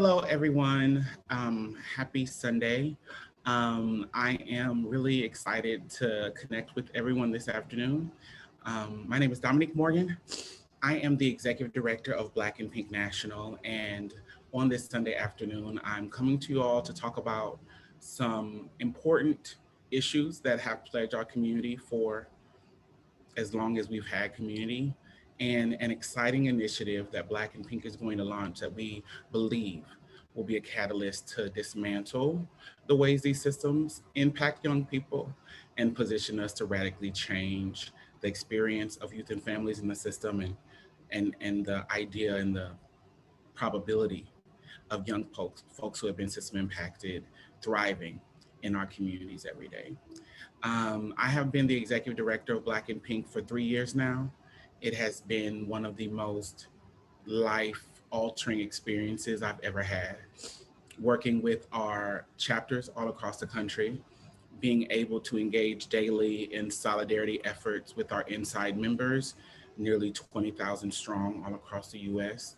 Hello, everyone. Happy Sunday. I am really excited to connect with everyone this afternoon. My name is Dominique Morgan. I am the Executive Director of Black and Pink National, and on this Sunday afternoon, I'm coming to you all to talk about some important issues that have plagued our community for as long as we've had community, and an exciting initiative that Black and Pink is going to launch that we believe will be a catalyst to dismantle the ways these systems impact young people and position us to radically change the experience of youth and families in the system, and the idea and the probability of young folks who have been system impacted thriving in our communities every day. I have been the executive director of Black and Pink for 3 years now. It has been one of the most life altering experiences I've ever had. Working with our chapters all across the country, being able to engage daily in solidarity efforts with our inside members, nearly 20,000 strong all across the US,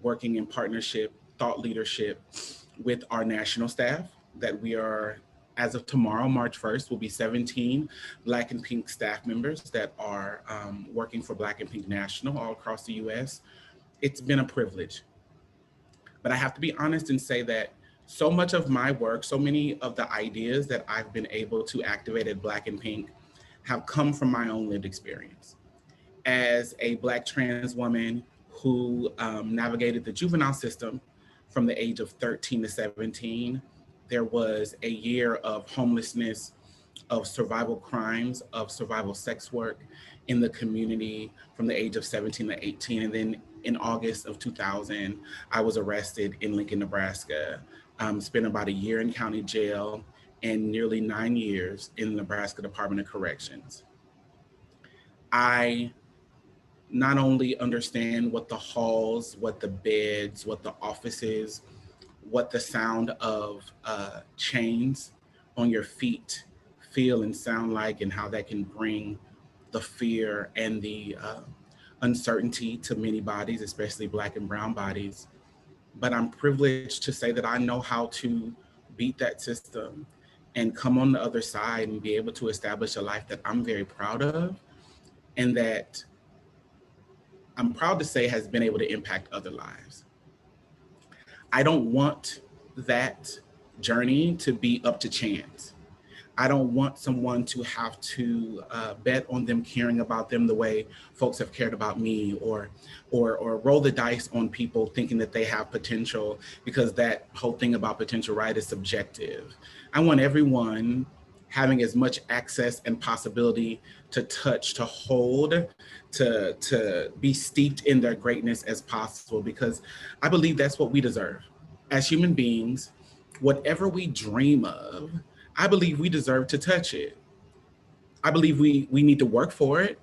working in partnership, thought leadership with our national staff that we are, as of tomorrow, March 1st, will be 17 Black and Pink staff members that are working for Black and Pink National all across the US. It's been a privilege. But I have to be honest and say that so much of my work, so many of the ideas that I've been able to activate at Black and Pink have come from my own lived experience. As a Black trans woman who navigated the juvenile system from the age of 13 to 17, there was a year of homelessness, of survival crimes, of survival sex work in the community from the age of 17 to 18. And then in August of 2000, I was arrested in Lincoln, Nebraska, spent about a year in county jail and nearly 9 years in the Nebraska Department of Corrections. I not only understand what the halls, what the beds, what the offices, what the sound of chains on your feet feel and sound like, and how that can bring the fear and the uncertainty to many bodies, especially Black and brown bodies. But I'm privileged to say that I know how to beat that system and come on the other side and be able to establish a life that I'm very proud of, and that I'm proud to say has been able to impact other lives. I don't want that journey to be up to chance. I don't want someone to have to bet on them caring about them the way folks have cared about me, or roll the dice on people thinking that they have potential, because that whole thing about potential, right, is subjective. I want everyone having as much access and possibility to touch, to hold, to be steeped in their greatness as possible, because I believe that's what we deserve. As human beings, whatever we dream of, I believe we deserve to touch it. I believe we need to work for it.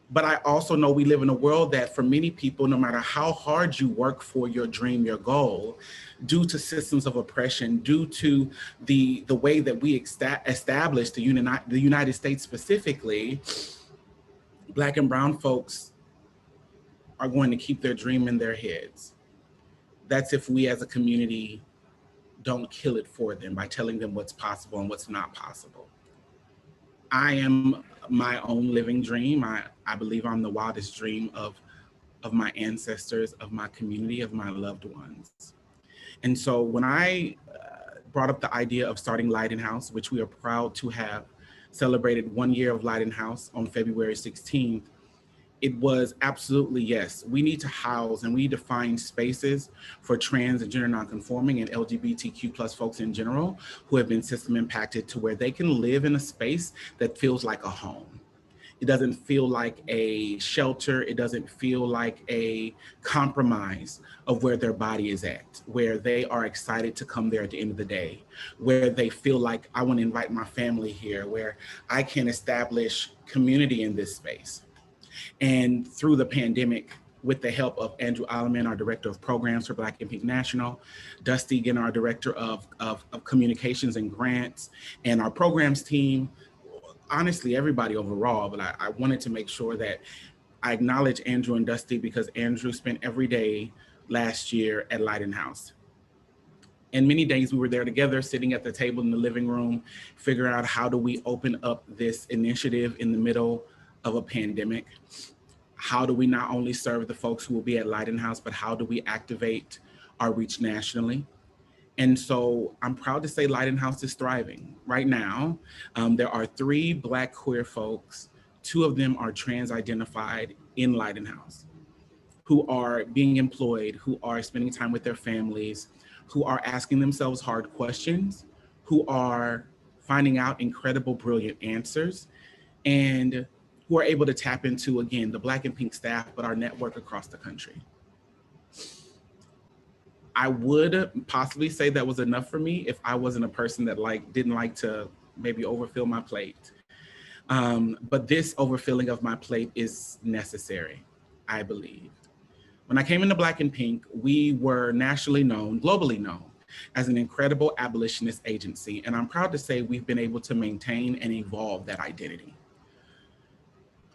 But I also know we live in a world that for many people, no matter how hard you work for your dream, your goal, due to systems of oppression, due to the way that we established the United States specifically, Black and brown folks are going to keep their dream in their heads. That's if we as a community don't kill it for them by telling them what's possible and what's not possible. I am my own living dream. I believe I'm the wildest dream of my ancestors, of my community, of my loved ones. And so when I brought up the idea of starting Lighthouse, which we are proud to have celebrated 1 year of Lighthouse on February 16th, it was absolutely yes. We need to house and we need to find spaces for trans and gender nonconforming and LGBTQ plus folks in general who have been system impacted, to where they can live in a space that feels like a home. It doesn't feel like a shelter. It doesn't feel like a compromise of where their body is at, where they are excited to come there at the end of the day, where they feel like, I want to invite my family here, where I can establish community in this space. And through the pandemic, with the help of Andrew Alleman, our director of programs for Black and Pink National, Dusty Ginn, our director of communications and grants, and our programs team, honestly, everybody overall. But I wanted to make sure that I acknowledge Andrew and Dusty, because Andrew spent every day last year at Lighthouse. And many days we were there together, sitting at the table in the living room, figuring out how do we open up this initiative in the middle of a pandemic? How do we not only serve the folks who will be at Lighthouse, but how do we activate our reach nationally? And so I'm proud to say Lighthouse is thriving. Right now, there are 3 Black queer folks, 2 of them are trans identified in Lighthouse, who are being employed, who are spending time with their families, who are asking themselves hard questions, who are finding out incredible, brilliant answers, and who are able to tap into, again, the Black and Pink staff, but our network across the country. I would possibly say that was enough for me if I wasn't a person that didn't like to maybe overfill my plate. But this overfilling of my plate is necessary, I believe. When I came into Black and Pink, we were nationally known, globally known, as an incredible abolitionist agency. And I'm proud to say we've been able to maintain and evolve that identity.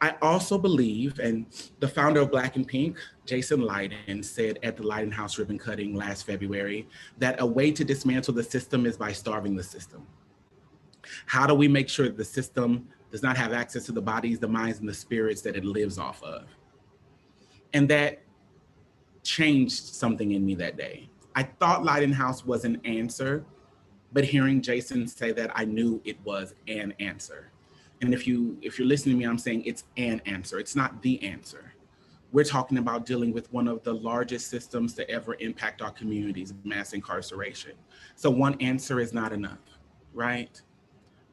I also believe, and the founder of Black and Pink, Jason Leiden, said at the Lighthouse ribbon cutting last February that a way to dismantle the system is by starving the system. How do we make sure that the system does not have access to the bodies, the minds, and the spirits that it lives off of? And that changed something in me that day. I thought Lighthouse was an answer, but hearing Jason say that, I knew it was an answer. And if you're listening to me, I'm saying it's an answer. It's not the answer. We're talking about dealing with one of the largest systems to ever impact our communities, mass incarceration. So one answer is not enough, right?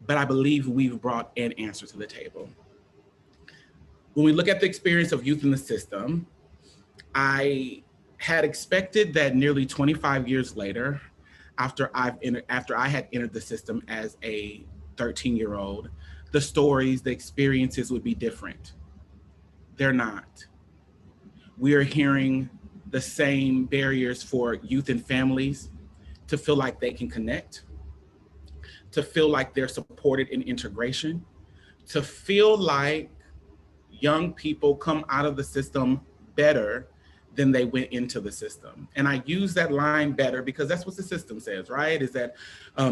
But I believe we've brought an answer to the table. When we look at the experience of youth in the system, I had expected that nearly 25 years later, after I had entered the system as a 13-year-old, the stories, the experiences would be different. They're not. We are hearing the same barriers for youth and families to feel like they can connect, to feel like they're supported in integration, to feel like young people come out of the system better than they went into the system. And I use that line better because that's what the system says, right? Is that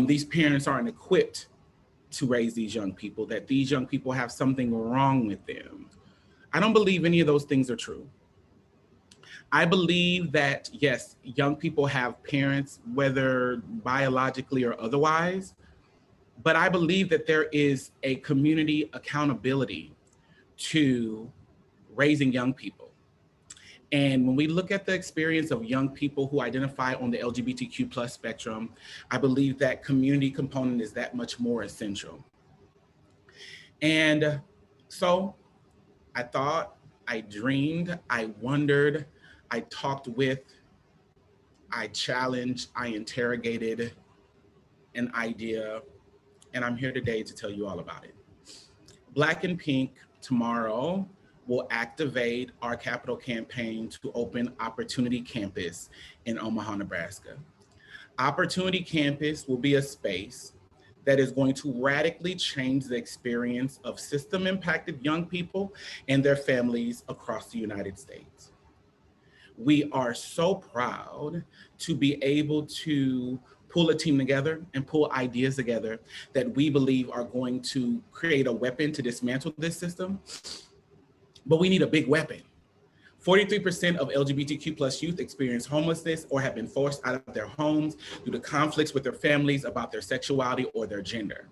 these parents aren't equipped to raise these young people, that these young people have something wrong with them. I don't believe any of those things are true. I believe that, yes, young people have parents, whether biologically or otherwise, but I believe that there is a community accountability to raising young people. And when we look at the experience of young people who identify on the LGBTQ plus spectrum, I believe that community component is that much more essential. And so I thought, I dreamed, I wondered, I talked with, I challenged, I interrogated an idea, and I'm here today to tell you all about it. Black and Pink tomorrow will activate our capital campaign to open Opportunity Campus in Omaha, Nebraska. Opportunity Campus will be a space that is going to radically change the experience of system-impacted young people and their families across the United States. We are so proud to be able to pull a team together and pull ideas together that we believe are going to create a weapon to dismantle this system. But we need a big weapon. 43% of LGBTQ plus youth experience homelessness or have been forced out of their homes due to conflicts with their families about their sexuality or their gender.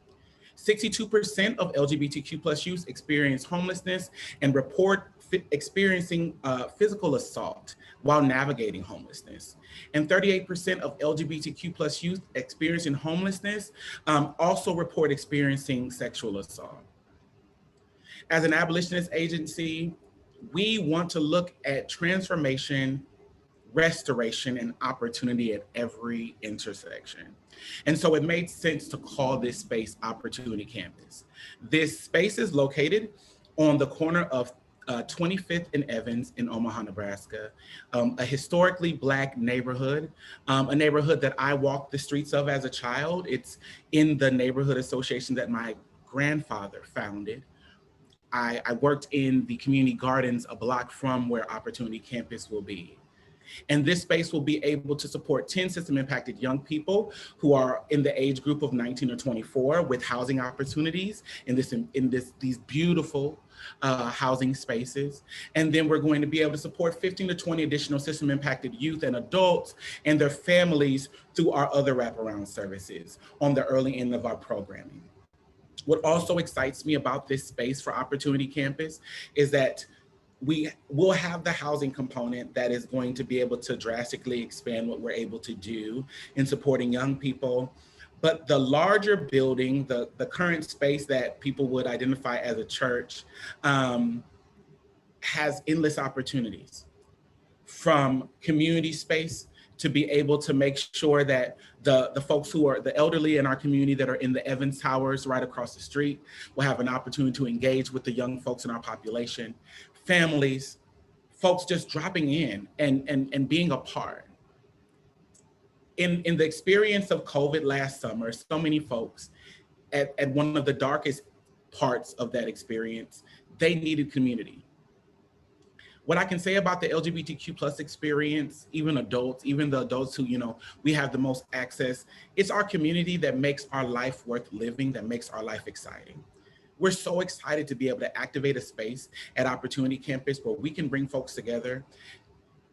62% of LGBTQ plus youth experience homelessness and report experiencing physical assault while navigating homelessness. And 38% of LGBTQ plus youth experiencing homelessness also report experiencing sexual assault. As an abolitionist agency, we want to look at transformation, restoration, and opportunity at every intersection. And so it made sense to call this space Opportunity Campus. This space is located on the corner of 25th and Evans in Omaha, Nebraska, a historically Black neighborhood, a neighborhood that I walked the streets of as a child. It's in the neighborhood association that my grandfather founded. I worked in the community gardens a block from where Opportunity Campus will be. And this space will be able to support 10 system impacted young people who are in the age group of 19 or 24 with housing opportunities these beautiful housing spaces. And then we're going to be able to support 15 to 20 additional system impacted youth and adults and their families through our other wraparound services on the early end of our programming. What also excites me about this space for Opportunity Campus is that we will have the housing component that is going to be able to drastically expand what we're able to do in supporting young people. But the larger building, the current space that people would identify as a church, has endless opportunities, from community space to be able to make sure that the folks who are the elderly in our community that are in the Evans Towers right across the street will have an opportunity to engage with the young folks in our population, families, folks just dropping in and being a part. In the experience of COVID last summer, so many folks at one of the darkest parts of that experience, they needed community. What I can say about the LGBTQ plus experience, even adults, even the adults who, we have the most access, it's our community that makes our life worth living, that makes our life exciting. We're so excited to be able to activate a space at Opportunity Campus where we can bring folks together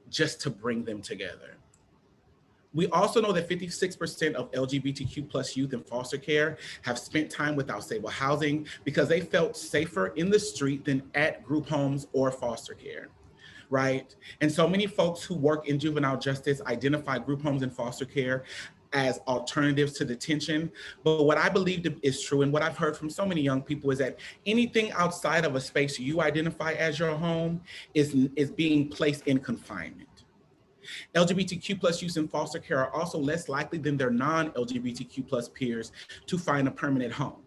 just to bring them together. We also know that 56% of LGBTQ plus youth in foster care have spent time without stable housing because they felt safer in the street than at group homes or foster care, right? And so many folks who work in juvenile justice identify group homes and foster care as alternatives to detention. But what I believe is true, and what I've heard from so many young people, is that anything outside of a space you identify as your home is being placed in confinement. LGBTQ plus youth in foster care are also less likely than their non-LGBTQ plus peers to find a permanent home.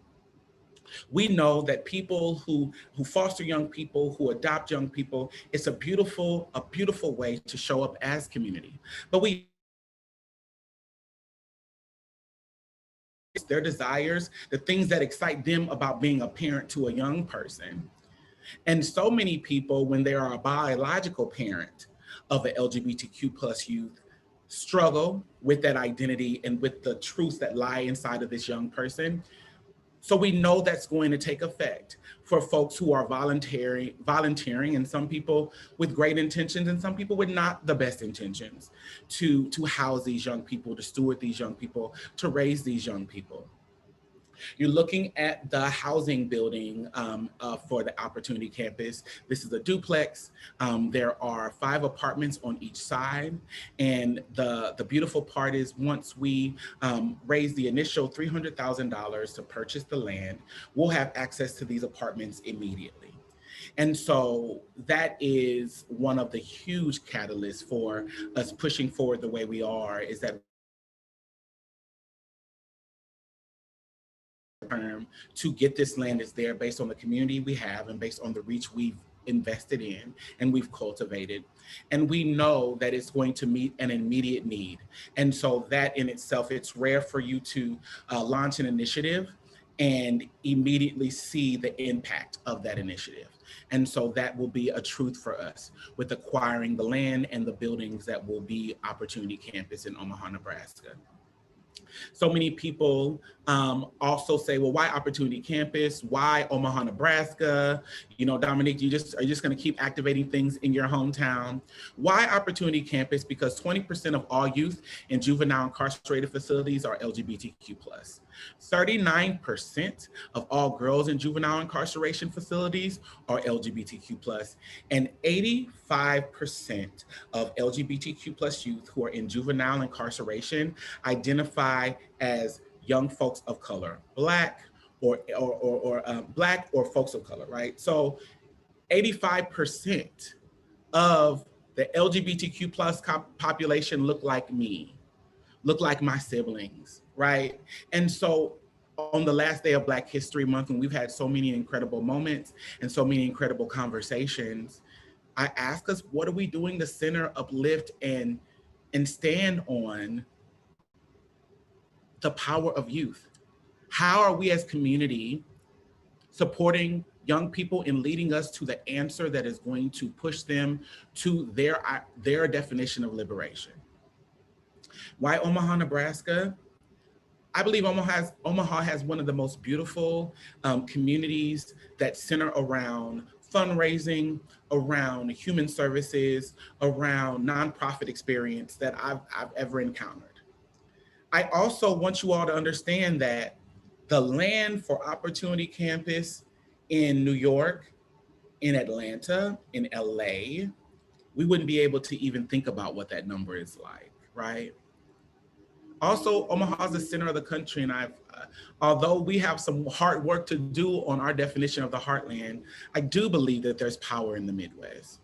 We know that people who foster young people, who adopt young people, it's a beautiful way to show up as community. But their desires, the things that excite them about being a parent to a young person. And so many people, when they are a biological parent of an LGBTQ plus youth, struggle with that identity and with the truths that lie inside of this young person. So we know that's going to take effect for folks who are volunteering, and some people with great intentions and some people with not the best intentions to house these young people, to steward these young people, to raise these young people. You're looking at the housing building for the Opportunity Campus. This is a duplex. There are 5 apartments on each side. And the beautiful part is once we raise the initial $300,000 to purchase the land, we'll have access to these apartments immediately. And so that is one of the huge catalysts for us pushing forward the way we are, is that to get this land is there based on the community we have and based on the reach we've invested in and we've cultivated. And we know that it's going to meet an immediate need. And so that in itself, it's rare for you to launch an initiative and immediately see the impact of that initiative. And so that will be a truth for us with acquiring the land and the buildings that will be Opportunity Campus in Omaha, Nebraska. So many people also say, well, why Opportunity Campus? Why Omaha, Nebraska? Dominique, are you just going to keep activating things in your hometown? Why Opportunity Campus? Because 20% of all youth in juvenile incarcerated facilities are LGBTQ+. 39% of all girls in juvenile incarceration facilities are LGBTQ+, and 85% of LGBTQ+ youth who are in juvenile incarceration identify as young folks of color, Black or Black or folks of color, right? So 85% of the LGBTQ+ population look like me, look like my siblings, right? And so on the last day of Black History Month, when we've had so many incredible moments and so many incredible conversations, I ask us, what are we doing to center, uplift, and stand on the power of youth? How are we as community supporting young people and leading us to the answer that is going to push them to their definition of liberation. Why Omaha, Nebraska? I believe Omaha has one of the most beautiful communities that center around fundraising, around human services, around nonprofit experience that I've ever encountered. I also want you all to understand that the land for Opportunity Campus in New York, in Atlanta, in LA, we wouldn't be able to even think about what that number is like, right? Also, Omaha is the center of the country, and although we have some hard work to do on our definition of the heartland, I do believe that there's power in the Midwest.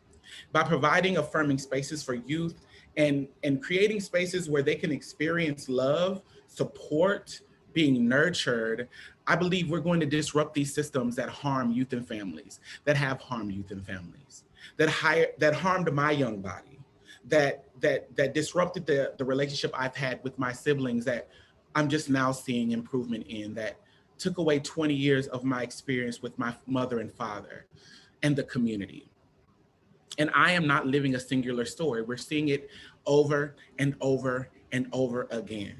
By providing affirming spaces for youth and creating spaces where they can experience love, support, being nurtured, I believe we're going to disrupt these systems that harm youth and families, that have harmed youth and families, that harmed my young body, that disrupted the relationship I've had with my siblings that I'm just now seeing improvement in, that took away 20 years of my experience with my mother and father and the community. And I am not living a singular story. We're seeing it over and over and over again.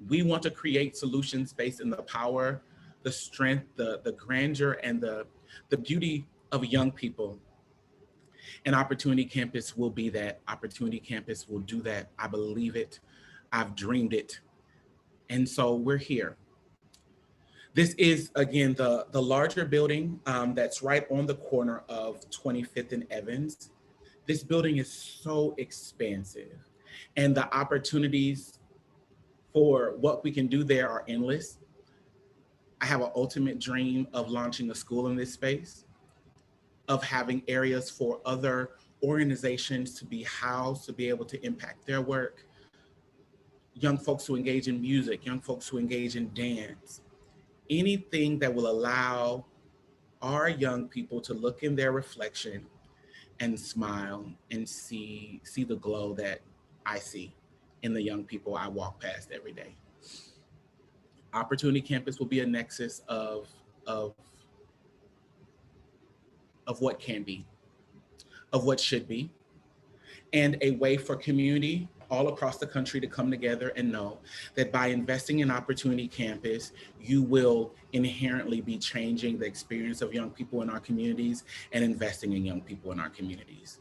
We want to create solutions based in the power, the strength, the grandeur, and the beauty of young people. And Opportunity Campus will be that. Opportunity Campus will do that. I believe it. I've dreamed it. And so we're here. This is, again, the larger building that's right on the corner of 25th and Evans. This building is so expansive, and the opportunities for what we can do there are endless. I have an ultimate dream of launching a school in this space, of having areas for other organizations to be housed, to be able to impact their work, young folks who engage in music, young folks who engage in dance, anything that will allow our young people to look in their reflection and smile and see the glow that I see in the young people I walk past every day. Opportunity Campus will be a nexus of what can be, of what should be, and a way for community all across the country to come together and know that by investing in Opportunity Campus, you will inherently be changing the experience of young people in our communities and investing in young people in our communities.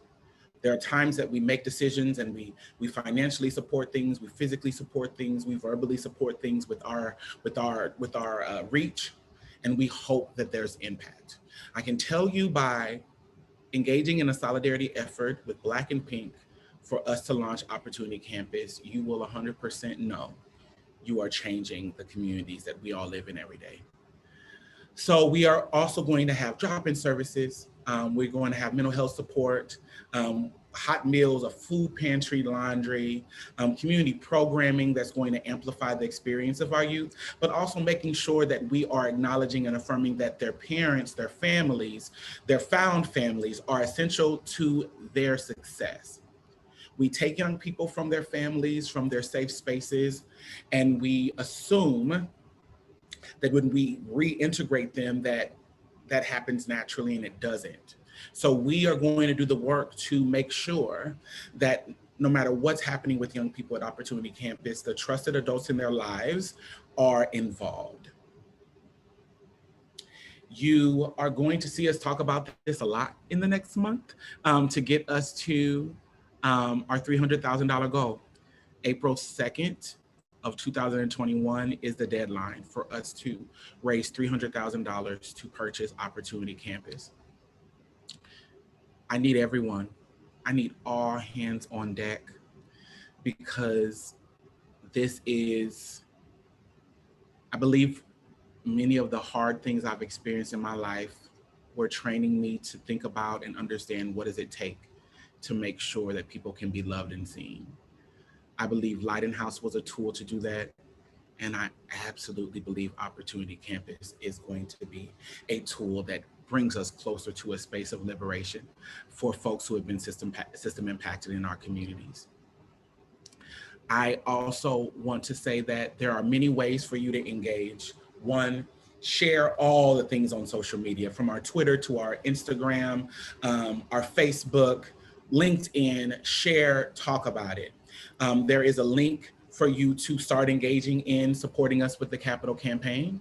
There are times that we make decisions and we financially support things, we physically support things, we verbally support things with our reach, and we hope that there's impact. I can tell you by engaging in a solidarity effort with Black and Pink for us to launch Opportunity Campus, you will 100% know you are changing the communities that we all live in every day. So we are also going to have drop-in services. We're going to have mental health support, hot meals, a food pantry, laundry, community programming that's going to amplify the experience of our youth, but also making sure that we are acknowledging and affirming that their parents, their families, their found families are essential to their success. We take young people from their families, from their safe spaces, and we assume that when we reintegrate them, that happens naturally, and it doesn't. So we are going to do the work to make sure that no matter what's happening with young people at Opportunity Campus, the trusted adults in their lives are involved. You are going to see us talk about this a lot in the next month to get us to our $300,000 goal. April 2nd of 2021 is the deadline for us to raise $300,000 to purchase Opportunity Campus. I need everyone. I need all hands on deck, because this is, I believe, many of the hard things I've experienced in my life were training me to think about and understand what does it take to make sure that people can be loved and seen. I believe Lighthouse was a tool to do that. And I absolutely believe Opportunity Campus is going to be a tool that brings us closer to a space of liberation for folks who have been system impacted in our communities. I also want to say that there are many ways for you to engage. One, share all the things on social media, from our Twitter to our Instagram, our Facebook, LinkedIn. Share, talk about it. There is a link for you to start engaging in supporting us with the Capital Campaign.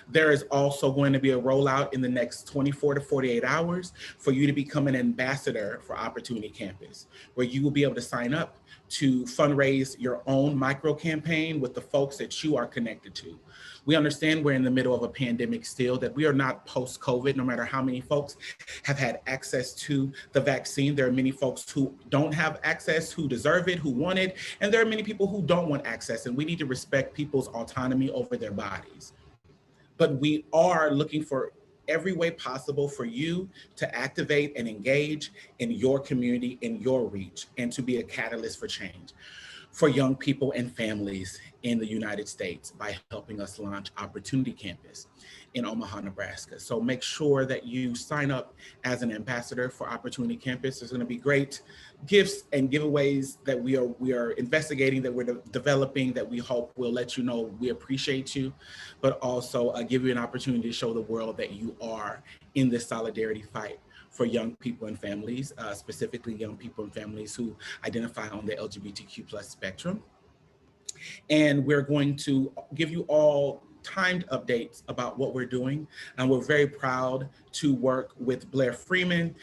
There is also going to be a rollout in the next 24 to 48 hours for you to become an ambassador for Opportunity Campus, where you will be able to sign up to fundraise your own micro campaign with the folks that you are connected to. We understand we're in the middle of a pandemic still, that we are not post-COVID, no matter how many folks have had access to the vaccine. There are many folks who don't have access, who deserve it, who want it, and there are many people who don't want access, and we need to respect people's autonomy over their bodies. But we are looking for every way possible for you to activate and engage in your community, in your reach, and to be a catalyst for change for young people and families in the United States by helping us launch Opportunity Campus in Omaha, Nebraska. So make sure that you sign up as an ambassador for Opportunity Campus. There's going to be great gifts and giveaways that we are investigating, that we're developing, that we hope will let you know we appreciate you, but also give you an opportunity to show the world that you are in this solidarity fight for young people and families, specifically young people and families who identify on the LGBTQ+ spectrum. And we're going to give you all timed updates about what we're doing. And we're very proud to work with Blair Freeman,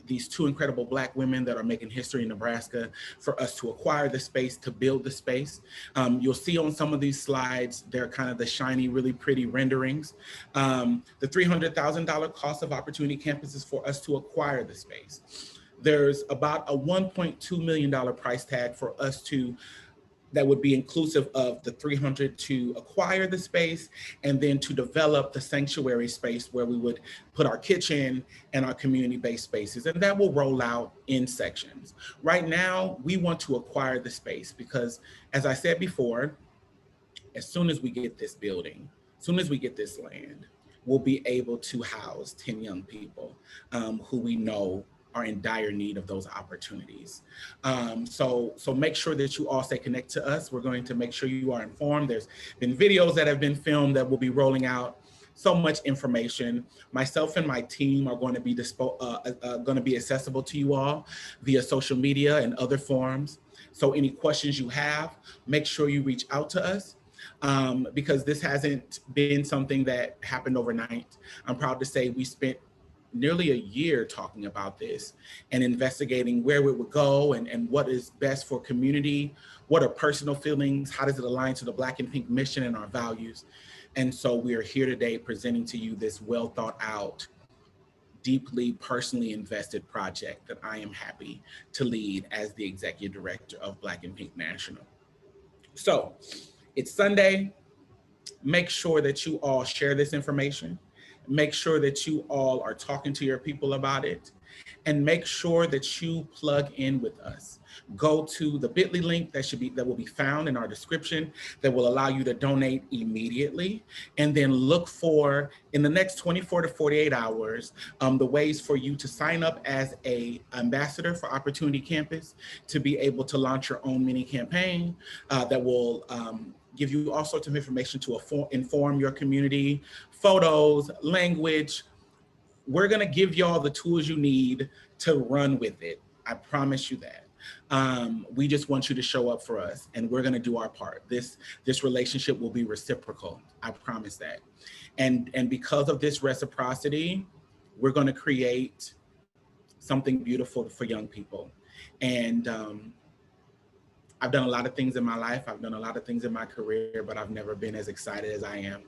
these two incredible Black women that are making history in Nebraska, for us to acquire the space, to build the space. You'll see on some of these slides, they're kind of the shiny, really pretty renderings. The $300,000 cost of Opportunity Campus is for us to acquire the space. There's about a $1.2 million price tag for us to, that would be inclusive of the 300 to acquire the space, and then to develop the sanctuary space where we would put our kitchen and our community-based spaces, and that will roll out in sections. Right now, we want to acquire the space because, as I said before, as soon as we get this building, as soon as we get this land, we'll be able to house 10 young people who we know are in dire need of those opportunities. So make sure that you all stay connected to us. We're going to make sure you are informed. There's been videos that have been filmed that will be rolling out. So much information. Myself and my team are going to be accessible to you all via social media and other forums. So any questions you have, make sure you reach out to us. Because this hasn't been something that happened overnight. I'm proud to say we spent nearly a year talking about this and investigating where we would go and what is best for community, what are personal feelings, how does it align to the Black and Pink mission and our values. And so we are here today presenting to you this well thought out, deeply personally invested project that I am happy to lead as the executive director of Black and Pink National. So it's Sunday. Make sure that you all share this information. Make sure that you all are talking to your people about it, and make sure that you plug in with us. Go to the bit.ly link that will be found in our description that will allow you to donate immediately, and then look for, in the next 24 to 48 hours, the ways for you to sign up as an ambassador for Opportunity Campus to be able to launch your own mini campaign that will give you all sorts of information to inform your community, photos, language. We're gonna give y'all the tools you need to run with it. I promise you that. We just want you to show up for us, and we're gonna do our part. This relationship will be reciprocal, I promise that. And because of this reciprocity, we're gonna create something beautiful for young people. And I've done a lot of things in my life. I've done a lot of things in my career, but I've never been as excited as I am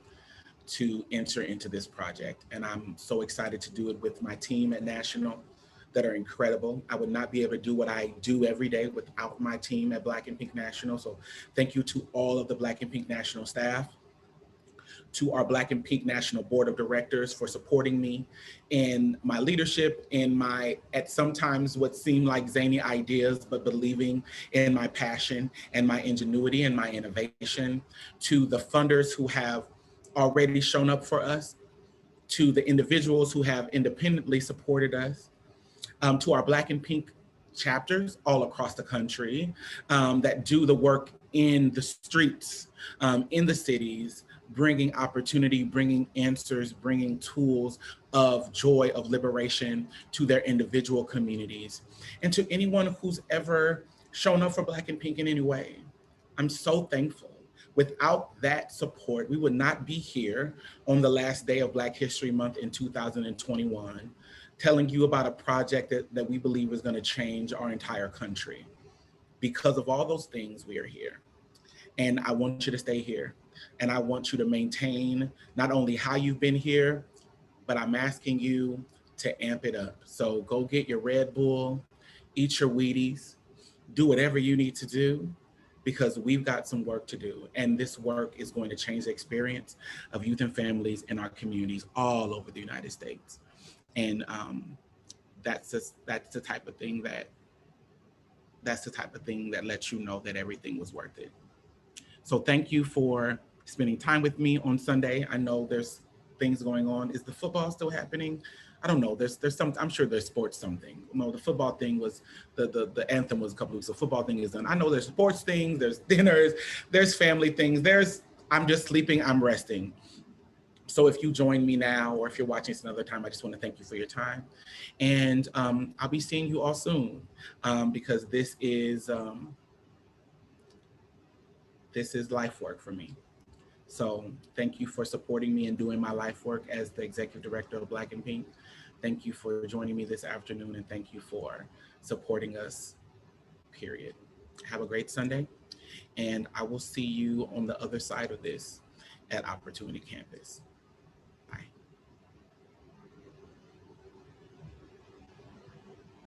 to enter into this project. And I'm so excited to do it with my team at National that are incredible. I would not be able to do what I do every day without my team at Black and Pink National. So thank you to all of the Black and Pink National staff, to our Black and Pink National Board of Directors for supporting me in my leadership, in my, at sometimes what seemed like zany ideas, but believing in my passion and my ingenuity and my innovation, to the funders who have already shown up for us, to the individuals who have independently supported us, to our Black and Pink chapters all across the country that do the work in the streets, in the cities, bringing opportunity, bringing answers, bringing tools of joy, of liberation to their individual communities. And to anyone who's ever shown up for Black and Pink in any way, I'm so thankful. Without that support, we would not be here on the last day of Black History Month in 2021, telling you about a project that we believe is going to change our entire country. Because of all those things, we are here. And I want you to stay here. And I want you to maintain not only how you've been here, but I'm asking you to amp it up. So go get your Red Bull, eat your Wheaties, do whatever you need to do, because we've got some work to do. And this work is going to change the experience of youth and families in our communities all over the United States. And that's the type of thing that lets you know that everything was worth it. So thank you for spending time with me on Sunday. I know there's things going on. Is the football still happening? I don't know. There's some. I'm sure there's sports something. No, the football thing was the anthem was a couple weeks. The football thing is done. I know there's sports things. There's dinners. There's family things. I'm just sleeping. I'm resting. So if you join me now, or if you're watching this another time, I just want to thank you for your time. And I'll be seeing you all soon, because this is life work for me. So thank you for supporting me and doing my life work as the executive director of Black and Pink. Thank you for joining me this afternoon, and thank you for supporting us, period. Have a great Sunday, and I will see you on the other side of this at Opportunity Campus.